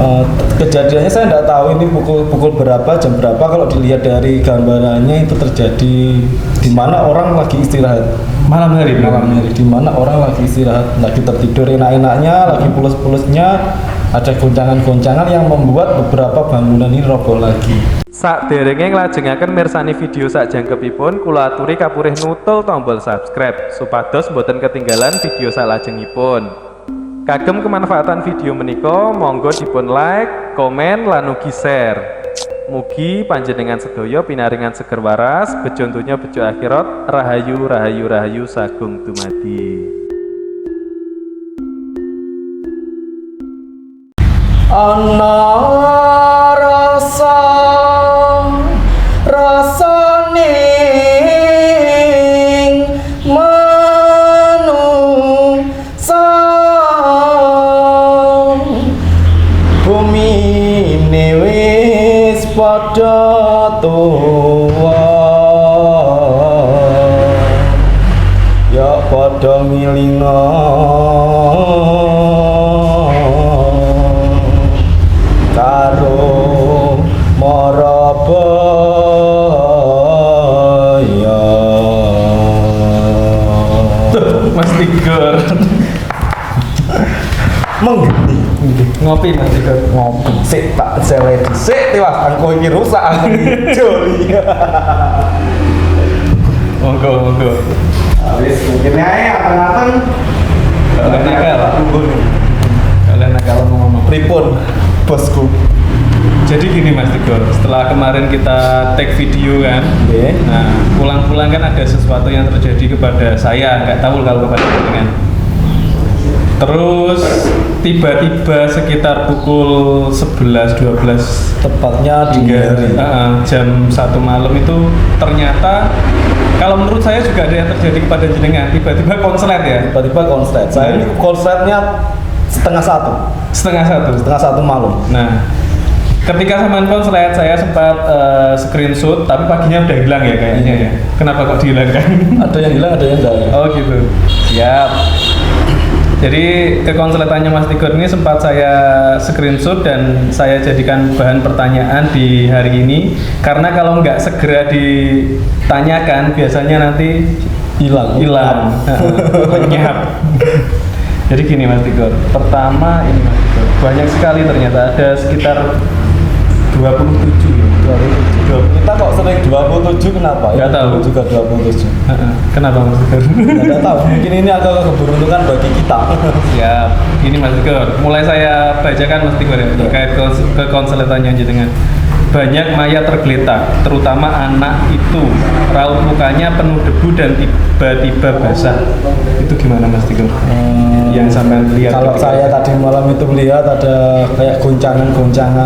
Eh, Kejadiannya saya tidak tahu ini pukul berapa, jam berapa. Kalau dilihat dari gambarannya itu terjadi di mana orang lagi istirahat. Malam hari, Di mana orang lagi istirahat, lagi tertidur enak-enaknya, lagi pules-pulesnya, ada goncangan-goncangan yang membuat beberapa bangunan ini roboh lagi. Sakderenge nglajengaken mirsani video sakjangkepipun, kula aturi kapurih nutul tombol subscribe supados boten ketinggalan video salajengipun. Kagem kemanfaatan video menika monggo dipun like, komen, lan ugi share. Mugi panjenengan sedaya pinaringan seger waras, bejo donya bejo akhirat, rahayu rahayu rahayu sagung dumadi. Ana rasaning manungsa bumi wis padha tuwa ya padha ngilinga karo Marabaya. Mas Tigor. Ngopi Mas Tigor. Ngopi sik tak sele dhisik tiwas angko iki rusak angko joli. Monggo. Wis mungkin ae ateng-ateng. Kalian nakal ngomong. Pripun bosku? Jadi gini Mas Tigor, setelah kemarin kita take video kan, nah pulang-pulang kan ada sesuatu yang terjadi kepada saya, nggak tahu kalau kepada dengan. Terus tiba-tiba sekitar pukul 11-12 Tepatnya di hari jam 1 malam itu ternyata kalau menurut saya juga ada yang terjadi kepada jenengan, tiba-tiba konslet ya. Tiba-tiba konslet. Saya ini konsletnya setengah satu malam. Nah, ketika sampean konslet saya sempat screenshot, tapi paginya udah hilang ya kayaknya ya. Kenapa kok dihilangkan? Ada yang hilang, ada yang enggak. Oh gitu. Siap. Jadi kekonsletannya Mas Tigor ini sempat saya screenshot dan saya jadikan bahan pertanyaan di hari ini. Karena kalau nggak segera ditanyakan, biasanya nanti hilang, lenyap. Jadi gini Mas Tigor, pertama ini Mas Tigor, banyak sekali ternyata ada sekitar 27 ya. 27. Kita kok sering 27 kenapa? Nggak tahu. Juga 27. Kenapa Mas Tigor? Nggak tahu. Mungkin ini agak keberuntungan bagi kita. Siap. Ini Mas Tigor, mulai saya bacakan Mas Tigor ya, terkait kekonsletannya jenengan. Banyak mayat tergeletak, terutama anak itu. Raut mukanya penuh debu dan tiba-tiba basah. Itu gimana Mas Tigor? Yang sampai lihat? Kalau saya tadi malam itu melihat ada kayak goncangan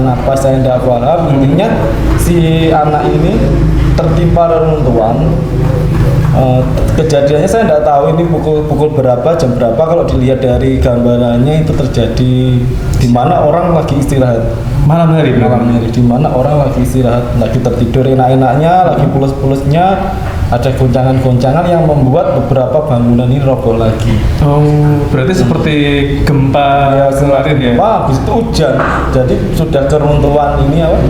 apa, saya tidak paham. Intinya si anak ini tertimpa reruntuhan. Kejadiannya saya tidak tahu ini pukul berapa, jam berapa. Kalau dilihat dari gambarannya itu terjadi di mana orang lagi istirahat. Malam hari, di mana orang lagi istirahat, lagi tertidur enak-enaknya, lagi pules-pulesnya, ada goncangan-goncangan yang membuat beberapa bangunan ini roboh lagi. Oh, berarti seperti gempa kemarin ya? Wah, habis itu hujan, jadi sudah keruntuhan ini apa?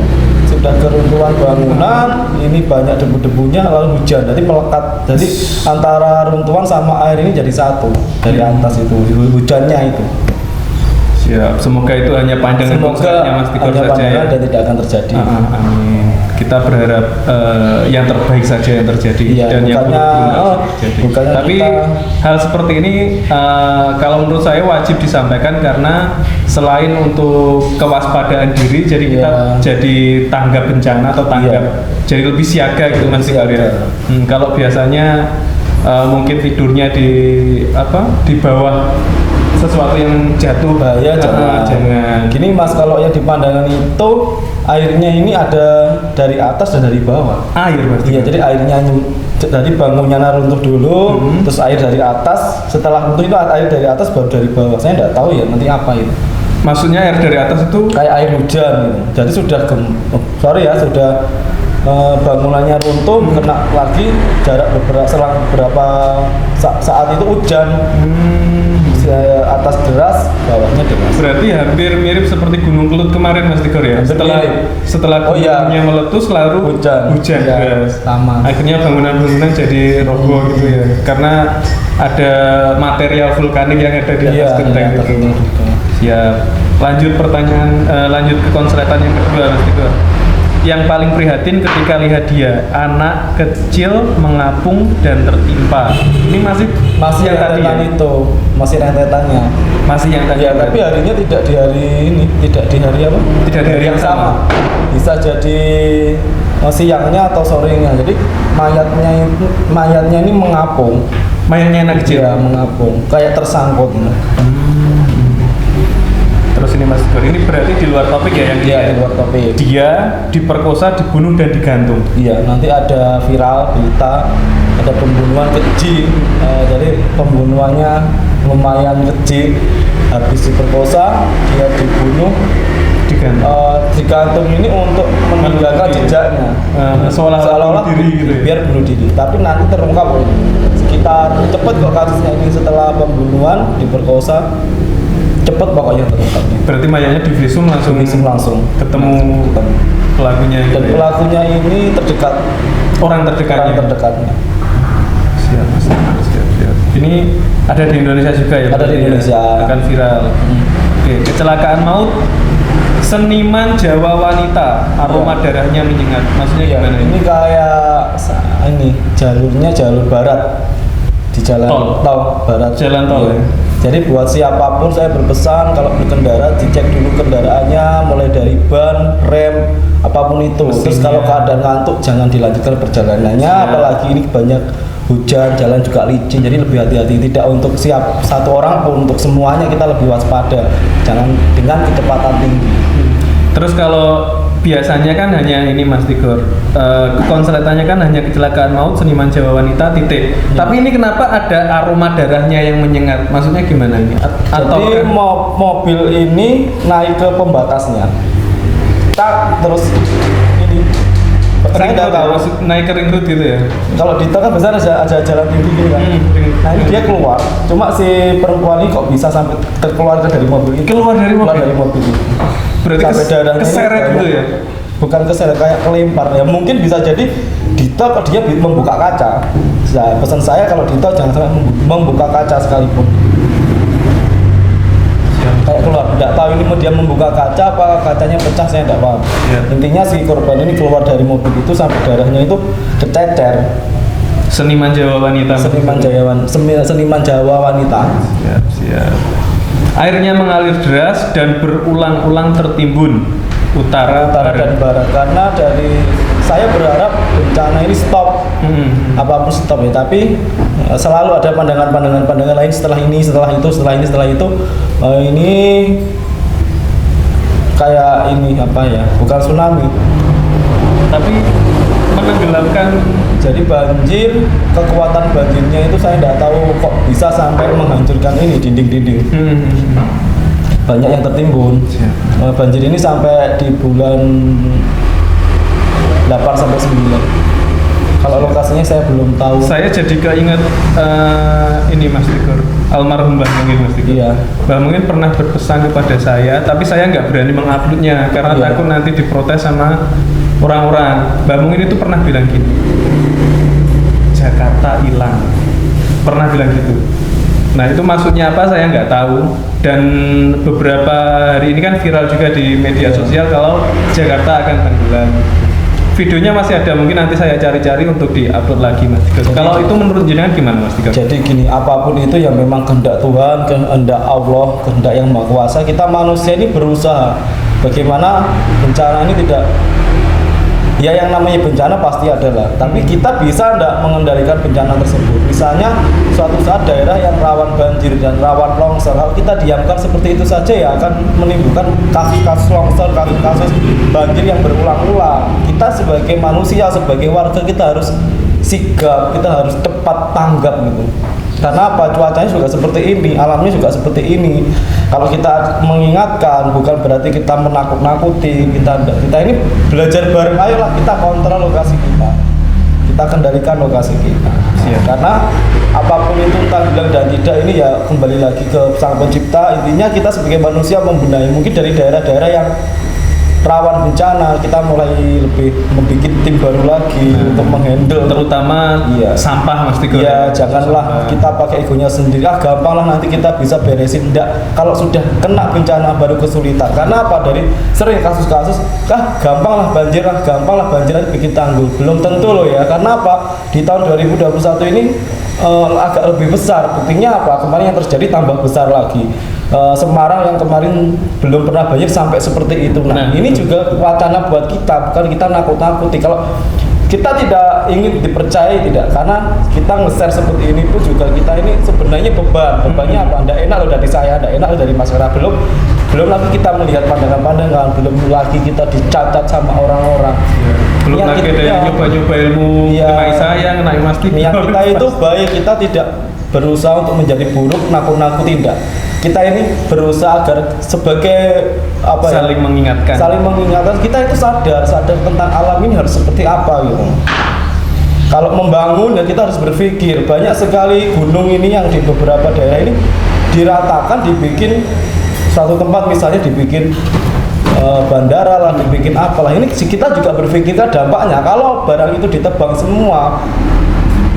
Sudah keruntuhan bangunan, ini banyak debu-debunya lalu hujan, jadi melekat. Jadi antara runtuhan sama air ini jadi satu dari atas itu hujannya itu. Siap. Semoga itu hanya pandangan konsepnya Mas Tigor saja ya. Dan tidak akan terjadi. Amin. Kita berharap yang terbaik saja yang terjadi dan yang buruk terjadi. Tapi hal seperti ini kalau menurut saya wajib disampaikan karena selain untuk kewaspadaan diri, jadi kita jadi tanggap bencana atau tanggap jadi lebih siaga gitu Mas Tigor ya. Kalau biasanya mungkin tidurnya di bawah sesuatu yang jatuh bahaya, jangan. Gini Mas, kalau yang di pandangan itu airnya ini ada dari atas dan dari bawah. Air berarti? Iya, jadi airnya dari bangunnya runtuh dulu, terus air dari atas. Setelah runtuh itu air dari atas baru dari bawah. Saya tidak tahu ya nanti apa itu. Maksudnya air dari atas itu? Kayak air hujan gitu. Jadi sudah sudah bangunannya runtuh, kena lagi jarak selang beberapa saat itu hujan. atas deras, bawahnya deras. Berarti hampir mirip seperti Gunung Kelut kemarin Mas Tigor ya. Setelah gunungnya meletus lalu hujan deras. Sama. Akhirnya bangunan-bangunan jadi roboh gitu ya. Karena ada material vulkanik yang ada di atas genteng itu. Siap. Lanjut ke konsletan yang kedua Mas Tigor. Yang paling prihatin ketika lihat dia anak kecil mengapung dan tertimpa. Ini masih yang tadi ya? Itu masih rentetannya. Masih yang tadi. Ya, tapi harinya tidak di hari ini, tidak di hari apa? Tidak di hari yang sama. Bisa jadi siangnya atau sorenya. Jadi mayatnya ini mengapung. Mayatnya anak kecil. Ya, mengapung, kayak tersangkut. Terus ini Mas Tigor, ini berarti di luar topik ya yang di luar topik. Dia diperkosa, dibunuh dan digantung. Iya, nanti ada viral berita ada pembunuhan keji. Jadi pembunuhannya lumayan keji. Habis diperkosa, dia dibunuh, digantung ini untuk meninggalkan jejaknya. Seolah-olah diri gitu ya? Biar bunuh diri. Tapi nanti terungkap sekitar cepet kok kasusnya ini setelah pembunuhan, diperkosa. Cepet pokoknya terungkap. Berarti mayatnya di visum langsung ketemu pelakunya. Dan pelakunya ini terdekat. Orang terdekatnya. Siap. Ini ada di Indonesia juga ya? Ada di Indonesia. Akan viral. Oke, kecelakaan maut seniman Jawa wanita, aroma darahnya menyengat. Maksudnya gimana ini? Ini kayak jalurnya jalur barat di jalan tol barat. Jalan tol. Ya. Jadi buat siapapun saya berpesan kalau berkendara dicek dulu kendaraannya mulai dari ban, rem, apapun itu. Terus kalau keadaan ngantuk jangan dilanjutkan perjalanannya, apalagi ini banyak hujan, jalan juga licin. Jadi lebih hati-hati, tidak untuk satu orang pun, untuk semuanya kita lebih waspada. Jangan dengan kecepatan tinggi. Terus kalau biasanya kan hanya ini Mas Tigor, konsletannya kan hanya kecelakaan maut seniman Jawa wanita titik. Tapi ini kenapa ada aroma darahnya yang menyengat? Maksudnya gimana ini? Jadi mobil ini naik ke pembatasnya, terus ini saya nggak tahu naik ke ring road gitu ya. Kalau di tol kan biasanya ada jalan tinggi gitu kan. Nah ini dia keluar, cuma si perempuan ini kok bisa sampai keluar dari mobil ini? Keluar dari mobil ini. Berarti keseret gitu ya? Bukan keseret, kayak kelempar ya. Mungkin bisa jadi di tol dia membuka kaca. Nah, pesan saya kalau di tol jangan sampai membuka kaca sekalipun. Kayak keluar, tidak tahu ini dia membuka kaca apa kacanya pecah, saya tidak paham. Intinya si korban ini keluar dari mobil itu sampai darahnya itu kececer. Seniman Jawa wanita. Seniman Jawa wanita. Siap. Airnya mengalir deras dan berulang-ulang tertimbun utara dan barat. Karena dari saya berharap bencana ini stop, apapun stop ya. Tapi selalu ada pandangan lain setelah itu. Ini kayak ini apa ya? Bukan tsunami, tapi menenggelamkan. Jadi banjir, kekuatan banjirnya itu saya tidak tahu kok bisa sampai menghancurkan ini dinding-dinding. Banyak yang tertimbun. Banjir ini sampai di bulan 8 sampai 9. Kalau lokasinya saya belum tahu. Saya jadi keinget ini Mas Tigor, almarhum Mbah Mungin Mas Tigor. Iya. Mbah Mungin pernah berpesan kepada saya, tapi saya nggak berani menguploadnya karena takut nanti diprotes sama orang-orang. Mbah Mungin itu pernah bilang gini, Jakarta hilang, pernah bilang gitu. Nah itu maksudnya apa saya nggak tahu. Dan beberapa hari ini kan viral juga di media sosial kalau Jakarta akan tenggelam. Videonya masih ada, mungkin nanti saya cari-cari untuk di-upload lagi Mas Tigor. Kalau itu menurut jenengan gimana Mas Tigor? Jadi gini, apapun itu yang memang kehendak Tuhan, kehendak Allah, kehendak yang Maha Kuasa, kita manusia ini berusaha bagaimana bencana ini tidak. Ya yang namanya bencana pasti adalah, tapi kita bisa tidak mengendalikan bencana tersebut. Misalnya suatu saat daerah yang rawan banjir dan rawan longsor, kalau kita diamkan seperti itu saja ya akan menimbulkan kasus-kasus longsor, kasus-kasus banjir yang berulang-ulang. Kita sebagai manusia, sebagai warga kita harus sigap, kita harus cepat tanggap gitu. Karena apa? Cuacanya juga seperti ini, alamnya juga seperti ini. Kalau kita mengingatkan, bukan berarti kita menakut-nakuti. Kita ini belajar bareng, ayolah kita kontrol lokasi kita. kita kendalikan lokasi kita. Karena apapun itu entah bilang dan tidak, ini ya kembali lagi ke Sang Pencipta. Intinya kita sebagai manusia membenahi, mungkin dari daerah-daerah yang rawan bencana kita mulai lebih membuat tim baru lagi untuk menghandle, terutama sampah Mas Tigor. Iya, janganlah kita pakai egonya sendiri. Gampang lah nanti kita bisa beresin. Enggak, kalau sudah kena bencana baru kesulitan. Karena apa? Dari sering kasus-kasus, gampang lah banjir bikin tanggul. Belum tentu loh ya. Karena apa? Di tahun 2021 ini agak lebih besar. Buktinya apa? Kemarin yang terjadi tambah besar lagi. Semarang yang kemarin belum pernah banjir sampai seperti itu. Nah, ini juga wacana buat kita, bukan kita nakut-nakuti. Kalau kita tidak ingin dipercaya, tidak, karena kita nge-share seperti ini pun juga kita ini sebenarnya bebannya apa? Nggak enak loh dari saya, nggak enak loh dari masyarakat. Belum lagi kita melihat pandangan-pandangan, belum lagi kita dicatat sama orang-orang. Belum lagi ada nyoba-nyoba ilmu kenai saya, kenai Mas Tigor. Niat kita itu baik, kita tidak berusaha untuk menjadi buruk, nakut-nakuti, tidak. Kita ini berusaha agar sebagai apa saling mengingatkan kita itu sadar tentang alam ini harus seperti apa gitu. Kalau membangun ya kita harus berpikir. Banyak sekali gunung ini yang di beberapa daerah ini diratakan, dibikin satu tempat misalnya dibikin bandara lah, dibikin apalah. Ini kita juga berpikirkan dampaknya kalau barang itu ditebang semua,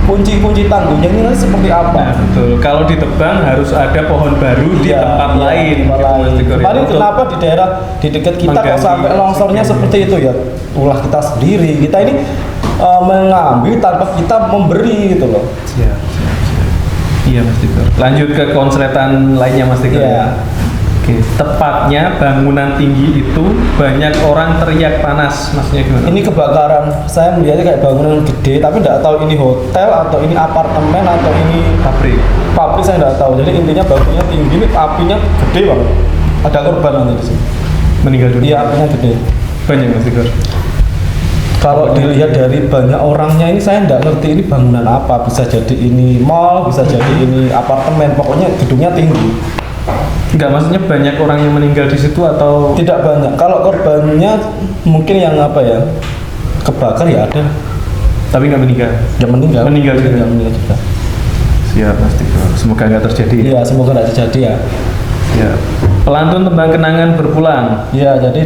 kunci tanggungnya ini nanti seperti apa? Nah, betul. Kalau ditebang harus ada pohon baru di tempat lain. Kemarin kenapa di daerah di dekat kita kok sampai longsornya seperti itu ya? Ulah kita sendiri. Kita ini mengambil tanpa kita memberi gitu loh. Iya Mas Tigor. Lanjut ke konsletan lainnya Mas Tigor. Oke, tepatnya bangunan tinggi itu banyak orang teriak panas, maksudnya gimana? Ini kebakaran, saya melihatnya kayak bangunan gede, tapi tidak tahu ini hotel atau ini apartemen atau ini pabrik. Saya tidak tahu. Jadi intinya bangunannya tinggi, ini apinya gede banget. Ada korban nanti di sini. Meninggal dunia. Iya, apinya gede. Banyak Mas Tigor. Kalau dilihat dari banyak orangnya ini saya tidak ngerti ini bangunan apa. Bisa jadi ini mall, bisa jadi ini apartemen. Pokoknya gedungnya tinggi. Enggak, maksudnya banyak orang yang meninggal di situ atau tidak banyak? Kalau korbannya mungkin yang apa ya, kebakar ya ada, tapi nggak meninggal. Meninggal juga. Siap Mas Tigor. Semoga nggak terjadi. Iya, semoga nggak terjadi ya. Ya. Pelantun tembang kenangan berpulang. Ya, jadi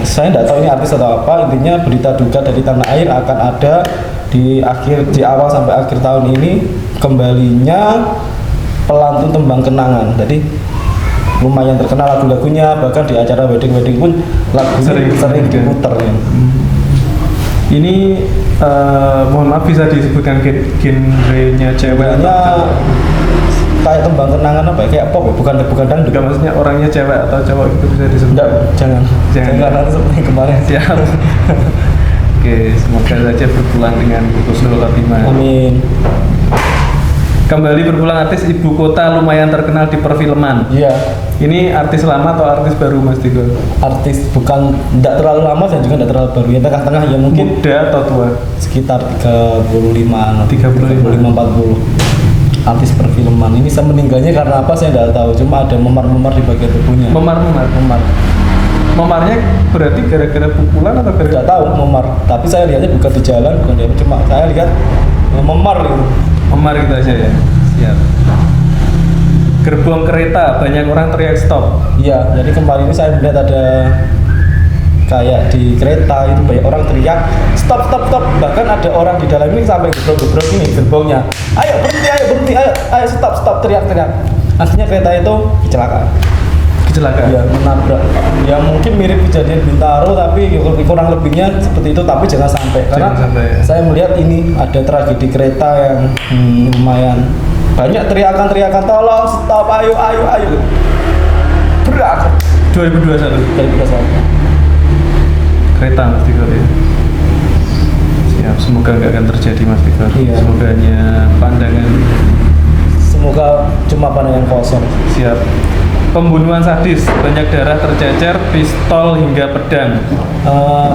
saya tidak tahu ini artis atau apa. Intinya berita duka dari tanah air akan ada di awal sampai akhir tahun ini, kembalinya pelantun tembang kenangan. Jadi lumayan terkenal lagu-lagunya, bahkan di acara wedding pun lagunya sering diputer ya. Ini mohon maaf bisa disebutkan genrenya ceweknya kayak tembang kenangan apa ya? Kayak pop ya? Bukan dangdut. Enggak, maksudnya orangnya cewek atau cowok itu bisa disebut? Enggak, jangan nanti seperti kemarin. Siap. Oke, semoga saja berpulang dengan husnul khotimah. Amin. Kembali berpulang artis ibu kota lumayan terkenal di perfilman. Iya. Ini artis lama atau artis baru Mas Tigor? Artis tidak terlalu lama dan juga tidak terlalu baru. Ya tengah-tengah ya mungkin. Muda atau tua? Sekitar 35-40. Artis perfilman. Ini saya meninggalnya karena apa saya tidak tahu. Cuma ada memar-memar di bagian tubuhnya. Memarnya berarti gara-gara pukulan atau gara-gara? Tidak tahu memar. Tapi saya lihatnya bukan di jalan, bukan dia. Cuma saya lihat memar gitu. Memar gitu aja ya. Siap. Gerbong kereta banyak orang teriak stop. Iya, jadi kemarin ini saya melihat ada kayak di kereta itu banyak orang teriak stop. Bahkan ada orang di dalam ini sampai gebrok ini gerbongnya. Ayo berhenti, ayo stop teriak. Akhirnya kereta itu kecelakaan. Ya, menabrak. Ya mungkin mirip kejadian Bintaro tapi kurang lebihnya seperti itu, tapi jangan sampai. Karena saya melihat ini ada tragedi kereta yang lumayan banyak teriakan tolong stop, ayo. Berat. 2021. Kereta Mas Tigor ya. Siap, semoga nggak akan terjadi Mas Tigor. Iya. Semoga hanya pandangan. Semoga cuma pandangan kosong. Siap. Pembunuhan sadis, banyak darah tercecer, pistol hingga pedang.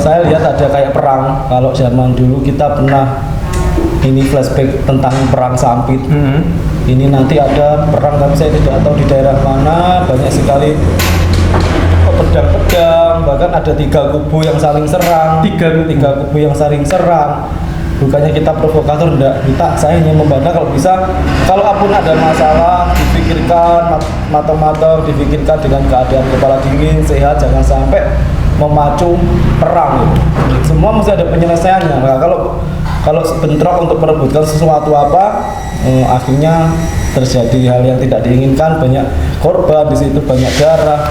Saya lihat ada kayak perang. Kalau zaman dulu kita pernah ini flashback tentang perang Sampit. Ini nanti ada perang, tapi saya tidak tahu di daerah mana. Banyak sekali pedang-pedang, bahkan bahkan ada 3 kubu yang saling serang, tiga kubu yang saling serang. Bukannya kita provokator, enggak, saya hanya membantah kalau bisa, kalau apapun ada masalah dipikirkan matang-matang, dipikirkan dengan keadaan kepala dingin, sehat, jangan sampai memacu perang gitu. Semua mesti ada penyelesaiannya. Nah, kalau bentrok untuk merebutkan sesuatu apa, akhirnya terjadi hal yang tidak diinginkan, banyak korban di situ, banyak darah.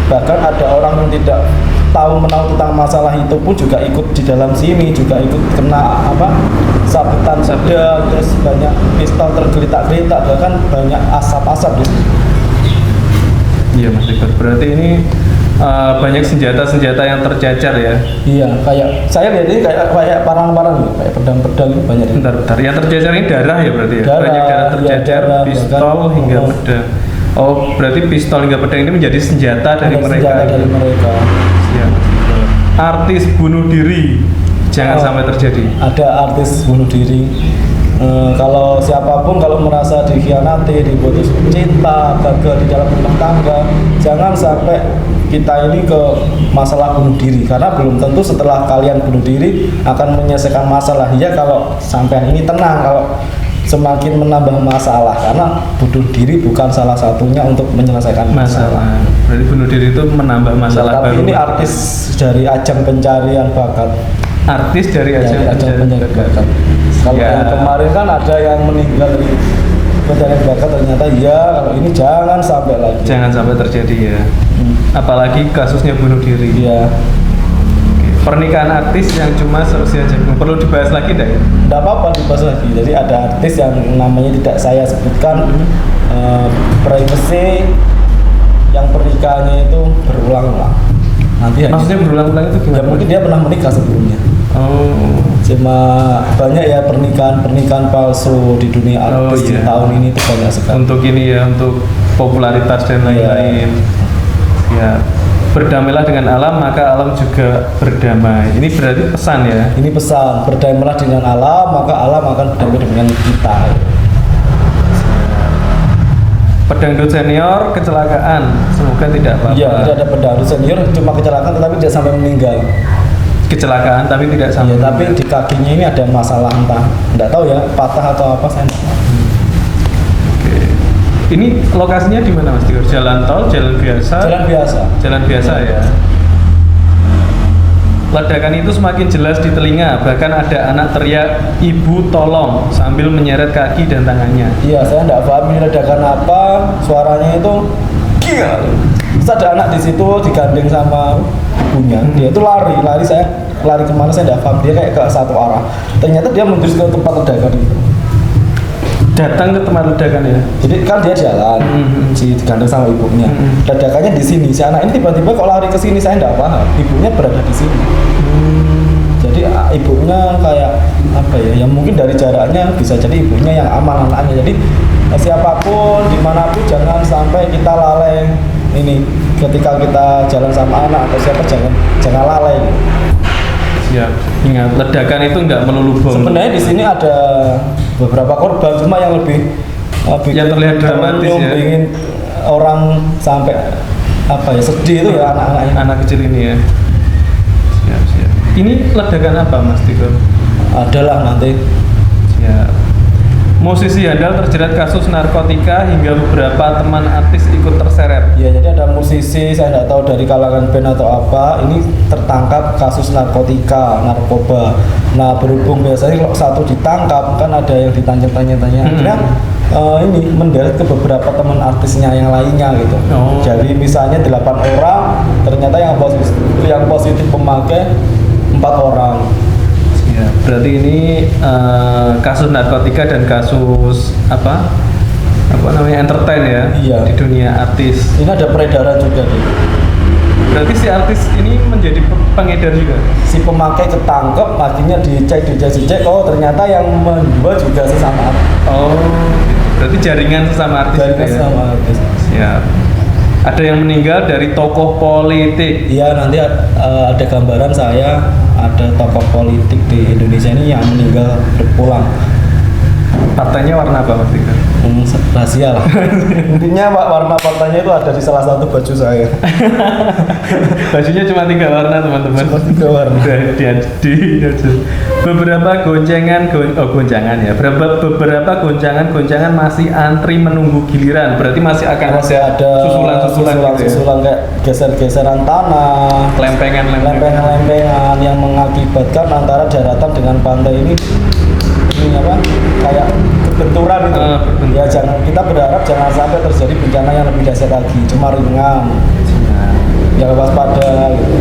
Bahkan ada orang yang tidak tahu menahu tentang masalah itu pun juga ikut di dalam sini, juga ikut kena sabetan sedang, terus banyak pistol tergeletak-geletak, bahkan banyak asap-asap di situ. Iya Mas Rikot, berarti ini banyak senjata-senjata yang tercecer ya? Iya, kayak saya lihat ini kayak parang-parang gitu, kayak pedang-pedang itu banyak. Bentar, yang tercecer ini darah ya berarti ya? Banyak darah tercecer, ya, pistol hingga pedang. Oh, berarti pistol hingga pedang ini menjadi senjata dari mereka. Ya. Artis bunuh diri jangan sampai terjadi. Ada artis bunuh diri. Kalau siapapun kalau merasa dikhianati, diputus cinta, gagal di dalam rumah tangga, jangan sampai kita ini ke masalah bunuh diri, karena belum tentu setelah kalian bunuh diri akan menyelesaikan masalah. Ya kalau sampai ini tenang, kalau semakin menambah masalah, karena bunuh diri bukan salah satunya untuk menyelesaikan masalah. Berarti bunuh diri itu menambah masalah. Tapi baru. Ini artis dari ajang pencarian bakat. Artis dari ajang pencarian bakat. Kalau yang kemarin kan ada yang meninggal dari pencarian bakat, ternyata ya kalau ini jangan sampai lagi. Jangan sampai terjadi ya. Apalagi kasusnya bunuh diri. Iya. Pernikahan artis yang cuma seusia jagung perlu dibahas lagi dah ya? Tidak apa-apa dibahas lagi. Jadi ada artis yang namanya tidak saya sebutkan, privacy, yang pernikahannya itu berulang-ulang. Nanti maksudnya berulang-ulang itu gimana? Ya mungkin dia pernah menikah sebelumnya. Oh. Cuma banyak ya pernikahan palsu di dunia artis di tahun ini itu banyak sekali. Untuk ini ya, untuk popularitas dan lain-lain. Ya. Berdamailah dengan alam, maka alam juga berdamai. Ini berarti pesan ya? Ini pesan, berdamailah dengan alam, maka alam akan berdamai dengan kita. Pedangdut senior kecelakaan, semoga tidak apa-apa. Iya, tidak ada pedangdut senior, cuma kecelakaan tetapi tidak sampai meninggal. Kecelakaan tapi tidak sampai. Iya, tapi di kakinya ini ada masalah, entah, tidak tahu ya, patah atau apa saya. Ini lokasinya di mana Mas Tigor? Jalan tol, jalan biasa? Jalan biasa. Jalan biasa ya. Ledakan itu semakin jelas di telinga, bahkan ada anak teriak, "Ibu tolong," sambil menyeret kaki dan tangannya. Iya, saya tidak paham ini ledakan apa, suaranya itu gila. Terus ada anak di situ digandeng sama ibunya. Dia itu lari, saya lari kemana saya tidak paham. Dia kayak ke satu arah. Ternyata dia menuju ke tempat ledakan itu. Datang ke tempat ledakan ya. Jadi kan dia jalan, si digandeng sama ibunya. Ledakannya di sini. Si anak ini tiba-tiba kok lari ke sini, saya tidak paham. Ibunya berada di sini. Jadi ibunya kayak apa ya? Yang mungkin dari jaraknya bisa jadi ibunya yang aman anaknya. Jadi siapapun dimanapun jangan sampai kita lalai ini. Ketika kita jalan sama anak atau siapa jangan lalai. Siap. Ingat, ledakan itu nggak melulu bom. Sebenarnya di sini ada beberapa korban, cuma yang lebih yang terlihat dramatis ya. Ingin orang sampai apa ya sedih itu ya anak-anaknya. Anak kecil ini ya. Siap. Ini ledakan apa Mas Tigor? Adalah nanti. Siap. Musisi handal terjerat kasus narkotika hingga beberapa teman artis ikut terseret. Ya, jadi ada musisi, saya tidak tahu dari kalangan band atau apa, ini tertangkap kasus narkotika, narkoba. Nah, berhubung biasanya kalau satu ditangkap kan ada yang ditanya-tanya, akhirnya ini menderek ke beberapa teman artisnya yang lainnya gitu. Jadi misalnya 8 orang, ternyata yang positif pemakai 4 orang. Ya, berarti ini kasus narkotika dan kasus apa namanya entertain ya, iya. Di dunia artis. Ini ada peredaran juga nih. Berarti si artis ini menjadi pengedar juga. Si pemakai ketangkep, akhirnya dicek, oh ternyata yang menjual juga sesama artis. Oh, berarti jaringan sesama artis. Jaringan sesama artis. Siap. Ada yang meninggal dari tokoh politik. Iya, nanti ada gambaran saya, ada tokoh politik di Indonesia ini yang meninggal berpulang. Partainya warna apa Mas Tigor? Rahasia lah. Intinya warna pantainya itu ada di salah satu baju saya. Bajunya cuma 3 warna teman-teman. Cuma 3 warna. Beberapa goncangan ya. Beberapa goncangan masih antri menunggu giliran. Berarti masih akan ada susulan kayak geser-geseran tanah, lempengan yang mengakibatkan antara daratan dengan pantai ini apa? Kayak benturan itu. Ya kita berharap jangan sampai terjadi bencana yang lebih dahsyat lagi, cuma ringan. Ya waspada gitu.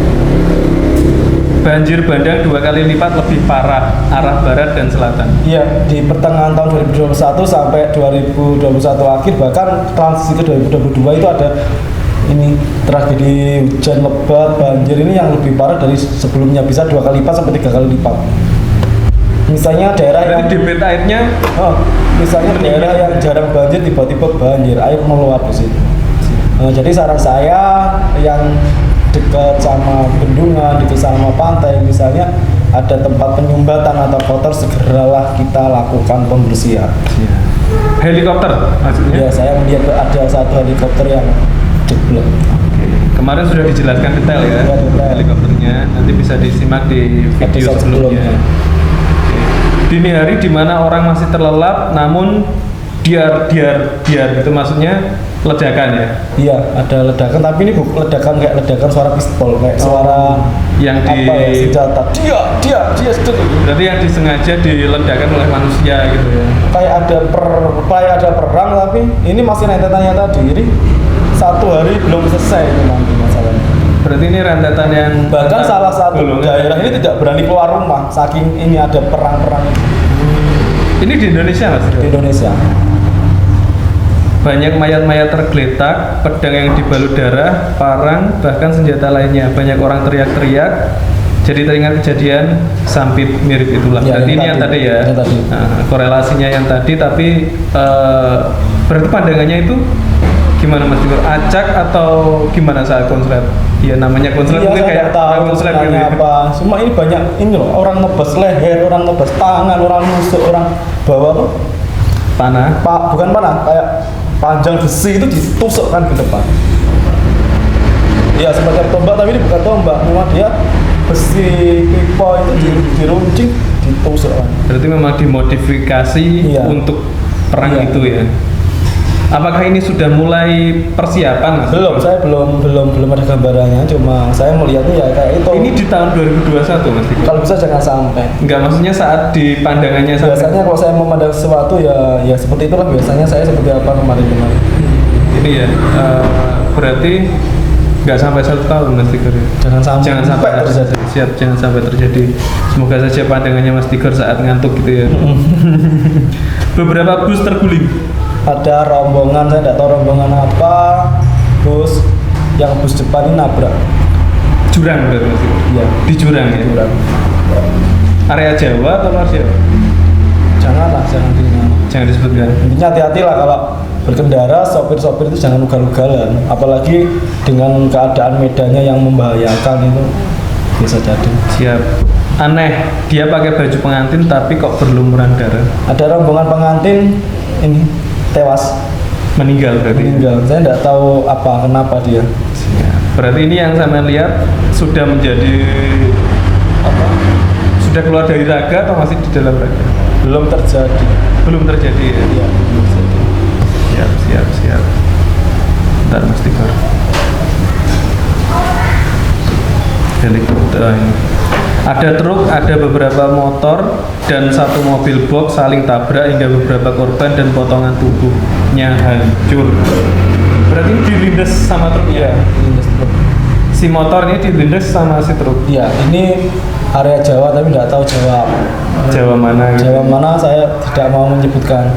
Banjir bandang 2 kali lipat lebih parah arah barat dan selatan. Iya, di pertengahan tahun 2021 sampai 2021 akhir, bahkan transisi ke 2022 itu ada ini tragedi hujan lebat, banjir ini yang lebih parah dari sebelumnya, bisa 2 kali lipat sampai 3 kali lipat. Misalnya daerah yang debit airnya misalnya daerah yang jarang banjir tiba-tiba banjir, air meluap di situ. Jadi saran saya yang dekat sama bendungan, dekat sama pantai misalnya ada tempat penyumbatan atau kotor, segeralah kita lakukan pembersihan. Helikopter maksudnya? Ya, saya melihat ada satu helikopter yang jeblok. Kemarin sudah dijelaskan detail ya, helikopternya, nanti bisa disimak di video sebelumnya. Dini hari di mana orang masih terlelap, namun diar itu maksudnya ledakan ya? Iya, ada ledakan, tapi ini bukan ledakan kayak ledakan suara pistol, kayak suara yang di senjata. Dia berarti yang disengaja diledakkan oleh manusia gitu ya? Kayak ada perang, tapi ini masih rentetannya tadi. Ini 1 hari belum selesai nanti masalahnya. Berarti ini rentetan yang bahkan salah satu daerah ini tidak berani keluar rumah saking ini ada perang-perang. Ini di Indonesia mas? Di Indonesia. Banyak mayat-mayat tergeletak, pedang yang dibalut darah, parang, bahkan senjata lainnya. Banyak orang teriak-teriak. Jadi teringat kejadian Sampit mirip itulah. Ya, berarti ini yang tadi ya. Nah, korelasinya yang tadi, tapi berarti pandangannya itu gimana mas Tigor? Acak atau gimana saat konslet? Ya namanya konslet mungkin kayak tahu konslet gitu ya. apa. Semua ini banyak ini loh, orang nebas leher, orang nebas tangan, orang nusuk, orang bawa apa? Panah. Bukan panah, kayak panjang besi itu ditusukkan ke depan. Ya semacam tombak, tapi ini bukan tombak, memang dia besi pipa itu diruncing, ditusukkan. Berarti memang dimodifikasi untuk perang itu ya. Apakah ini sudah mulai persiapan? Belum, saya belum ada gambarannya. Cuma saya melihatnya ya kayak itu. Ini di tahun 2021 mas. Kalau bisa jangan sampai. Enggak, maksudnya saat di pandangannya. Biasanya kalau saya memandang sesuatu ya seperti itulah biasanya saya seperti apa kemarin. Ini ya, berarti nggak sampai 1 tahun mas Tigor. Jangan sampai terjadi. Siap, jangan sampai terjadi. Semoga saja pandangannya mas Tigor saat ngantuk gitu ya. Beberapa bus terguling. Ada rombongan, saya tidak tahu rombongan apa, bus depan ini nabrak jurang berarti mas? Iya, di jurang ya? Jurang. Area Jawa atau luar Jawa? Jangan disebutkan. Intinya hati-hatilah kalau berkendara, sopir-sopir itu jangan ugal-ugalan, apalagi dengan keadaan medannya yang membahayakan itu bisa jadi. Siap. Aneh, dia pakai baju pengantin tapi kok berlumuran darah. Ada rombongan pengantin ini tewas, meninggal berarti. Saya tidak tahu kenapa dia. Berarti ini yang saya lihat sudah menjadi sudah keluar dari raga atau masih di dalam raga? Belum terjadi ya? Iya, belum terjadi. Siap. Bentar mas Tigor. Helikopter ini. Ada truk, ada beberapa motor, dan 1 mobil box saling tabrak hingga beberapa korban dan potongan tubuhnya hancur. Berarti ini dilindas sama truknya? Iya, dilindas truk. Si motor ini dilindas sama si truk? Iya, ini area Jawa tapi tidak tahu Jawa. Jawa mana? Gitu? Jawa mana saya tidak mau menyebutkan.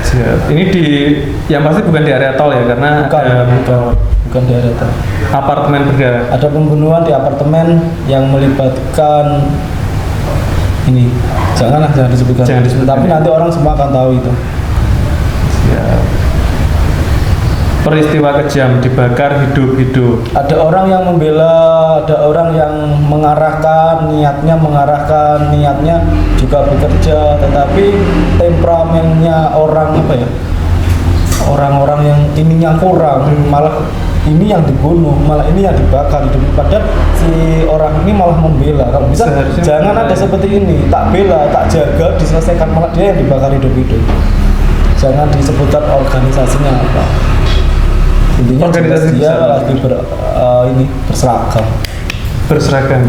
Siap. Ini yang pasti bukan di area tol ya, karena bukan di area tol. Apartemen berdarah. Ada pembunuhan di apartemen yang melibatkan ini. Jangan disebutkan. Jangan disebutkan. Tapi nanti orang semua akan tahu itu. Siap. peristiwa kejam, dibakar hidup-hidup. Ada orang yang membela, ada orang yang mengarahkan niatnya juga bekerja, tetapi temperamennya orang apa ya, orang-orang yang ininya kurang, malah ini yang dibunuh, malah ini yang dibakar hidup. Padahal si orang ini malah membela. Kalau bisa jangan ada seperti ini, tak bela, tak jaga, diselesaikan, malah dia yang dibakar hidup-hidup. Jangan disebutkan organisasinya apa. Intinya organisasi dia lagi berseragam.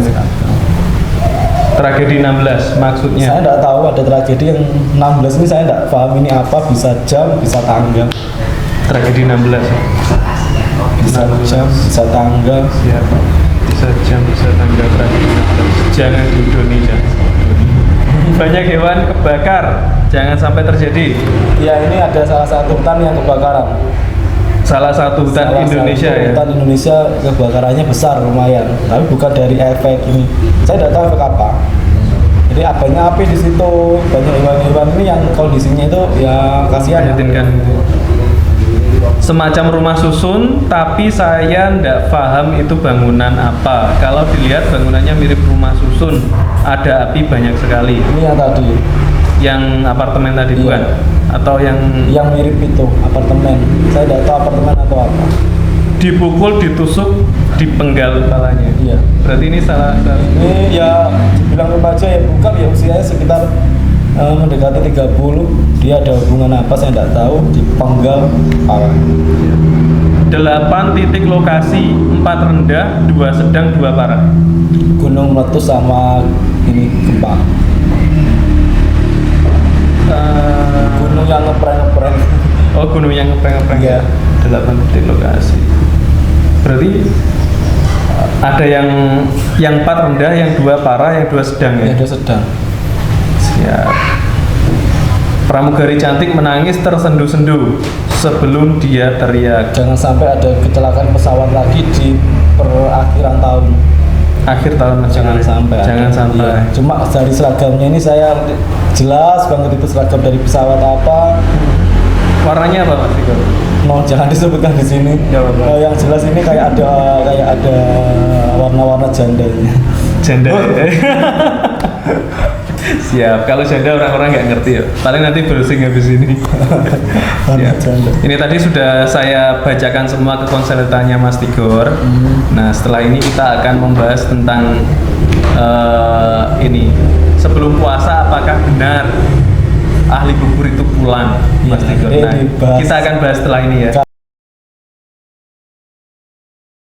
Tragedi 16 maksudnya. Saya tidak tahu ada tragedi yang 16 ini, saya tidak paham ini apa, bisa jam, bisa tanggal. Tragedi 16. Bisa jam, bisa tanggal. Siapa? Bisa jam, bisa tanggal tragedi 16. Jangan di Indonesia. Banyak hewan kebakar, jangan sampai terjadi. Ya, ini ada salah satu hutan yang kebakaran. Salah satu hutan Indonesia ya. Hutan Indonesia kebakarannya besar lumayan, tapi bukan dari efek ini. Saya tidak tahu efek apa. Jadi banyak api di situ, banyak hewan-hewan ini yang kondisinya itu ya kasihan. Semacam rumah susun, tapi saya tidak paham itu bangunan apa. Kalau dilihat bangunannya mirip rumah susun, ada api banyak sekali. Ini yang tadi. Yang apartemen tadi iya. Bukan? Atau yang mirip itu apartemen. Saya tidak tahu apartemen atau apa. Dipukul, ditusuk, dipenggal kepalanya. Iya. Berarti ini salah. Ini ya dibilang remaja ya bukan, ya usianya sekitar mendekati 30. Dia ada hubungan apa saya tidak tahu, dipenggal kepala. 8 titik lokasi, 4 rendah, 2 sedang, 2 parah. Gunung meletus sama ini gempa. Gunung yang ngepreng-ngepreng. Oh, gunung yang ngepreng-ngepreng. Iya. 8 titik lokasi. Berarti ada yang 4 rendah, yang 2 parah, yang 2 sedang ya? Yang 2 sedang. Siap. Pramugari cantik menangis tersendu-sendu sebelum dia teriak. Jangan sampai ada kecelakaan pesawat lagi di perakhiran tahun. Akhir tahun Jangan sampai. Jangan sampai. Iya. Cuma dari seragamnya ini saya jelas banget itu seragam dari pesawat apa. Warnanya apa Mas Tiko? No, jangan disebutkan di sini. Yang jelas ini kayak ada warna-warna jandanya. Janda. Siap. Kalau janda orang-orang nggak ngerti ya. Paling nanti browsing habis ini. Ini tadi sudah saya bacakan semua kekonsulitannya Mas Tigor. Nah, setelah ini kita akan membahas tentang ini. Sebelum puasa apakah benar ahli bubur itu pulang, Mas Tigor? Nah, kita akan bahas setelah ini ya.